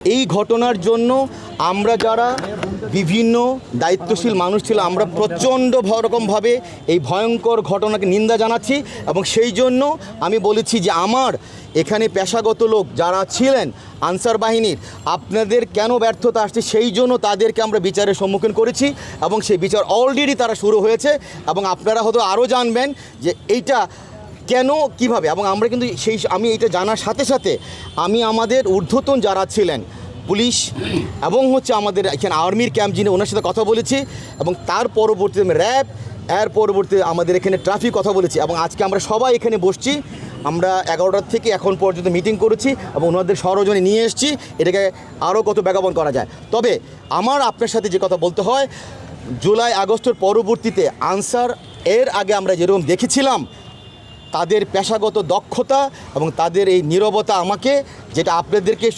এই ঘটনার জন্য আমরা যারা বিভিন্ন দায়িত্বশীল মানুষ ছিল আমরা প্রচণ্ড রকমভাবে এই ভয়ঙ্কর ঘটনাকে নিন্দা জানাচ্ছি এবং সেই জন্য আমি বলেছি যে আমার এখানে পেশাগত লোক যারা ছিলেন আনসার বাহিনীর আপনাদের কেন ব্যর্থতা আসছে সেই জন্য তাদেরকে আমরা বিচারের সম্মুখীন করেছি এবং সেই বিচার অলরেডি তারা শুরু হয়েছে এবং আপনারা হয়তো আরও জানবেন যে এইটা কেন কিভাবে এবং আমরা কিন্তু আমি এটা জানার সাথে সাথে আমি আমাদের ঊর্ধ্বতন যারা ছিলেন পুলিশ এবং আমাদের এখানে আর্মির ক্যাম্প যিনি ওনার সাথে কথা বলেছি এবং তার পরবর্তীতে র্যাব এর পরবর্তীতে আমাদের এখানে ট্রাফিক কথা বলেছি এবং আজকে আমরা সবাই এখানে বসছি আমরা 11টার থেকে এখন পর্যন্ত মিটিং করেছি এবং ওনাদের সরজনে নিয়ে এসেছি এটাকে আরও কত ব্যাকবন করা যায়। তবে আমার আপনার সাথে যে কথা বলতে হয় জুলাই আগস্টের পরবর্তীতে আনসার এর আগে আমরা যেরকম দেখেছিলাম তাদের পেশাগত দক্ষতা এবং তাদের এই নীরবতা আমাকে যেটা আপনাদেরকে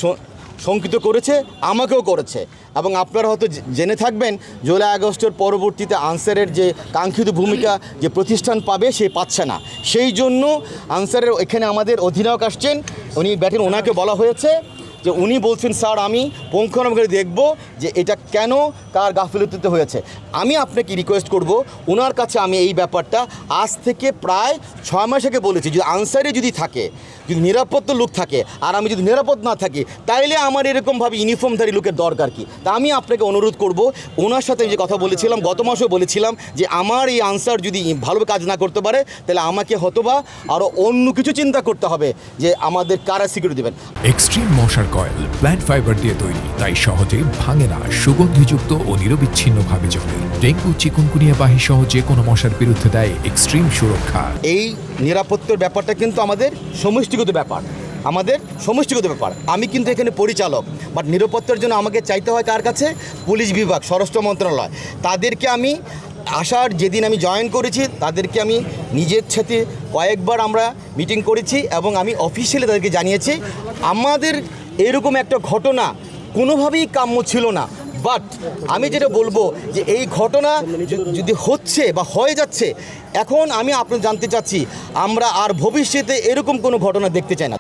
শঙ্কিত করেছে আমাকেও করেছে এবং আপনারা হয়তো জেনে থাকবেন জুলাই আগস্টের পরবর্তীতে আনসারের যে কাঙ্ক্ষিত ভূমিকা যে প্রতিষ্ঠান পাবে সে পাচ্ছে না সেই জন্য আনসারের এখানে আমাদের অধিনায়ক আসছেন উনি ব্যাটেন ওনাকে বলা হয়েছে যে উনি বলছেন স্যার আমি পুঙ্খানুপুঙ্খ দেখব যে এটা কেন কার গাফিলতিতে হয়েছে। আমি আপনাকে রিকোয়েস্ট করব ওনার কাছে আমি এই ব্যাপারটা আজ থেকে প্রায় 6 মাস আগে বলেছি যদি আনসারে যদি থাকে যদি নিরাপত্তা লোক থাকে আর আমি যদি নিরাপদ না থাকি তাইলে আমার এরকমভাবে ইউনিফর্মধারী লোকের দরকার কি। তা আমি আপনাকে অনুরোধ করব ওনার সাথে যে কথা বলেছিলাম গত মাসেও বলেছিলাম যে আমার এই আনসার যদি ভালোভাবে কাজ না করতে পারে তাহলে আমাকে হয়তোবা আরও অন্য কিছু চিন্তা করতে হবে যে আমাদের কারা সিকিউরিটি দেবেন। এক্সট্রিম মশার কয়েল প্ল্যান্ট ফাইবার দিয়ে তৈরি তাই সহজে ভাঙে না সুগন্ধিযুক্ত ও নিরবিচ্ছিন্নভাবে জ্বলে ডেঙ্গু চিকুনগুনিয়া বাহি সহ যে কোনো মশার বিরুদ্ধে দেয় এক্সট্রিম সুরক্ষা। এই নিরাপত্তার ব্যাপারটা কিন্তু আমাদের সমষ্টিগত ব্যাপার আমি কিন্তু এখানে পরিচালক বাট নিরাপত্তার জন্য আমাকে চাইতে হয় কার কাছে পুলিশ বিভাগ স্বরাষ্ট্র মন্ত্রণালয় তাদেরকে আমি আসার যেদিন আমি জয়েন করেছি তাদেরকে আমি নিজের সাথে কয়েকবার আমরা মিটিং করেছি এবং আমি অফিসিয়ালি তাদেরকে জানিয়েছি আমাদের এরকম একটা ঘটনা কোনোভাবেই কাম্য ছিল না। বাট আমি যেটা বলবো যে এই ঘটনা যদি হচ্ছে বা হয়ে যাচ্ছে এখন আমি আপনার জানতে চাচ্ছি আমরা আর ভবিষ্যতে এরকম কোনো ঘটনা দেখতে চাই না।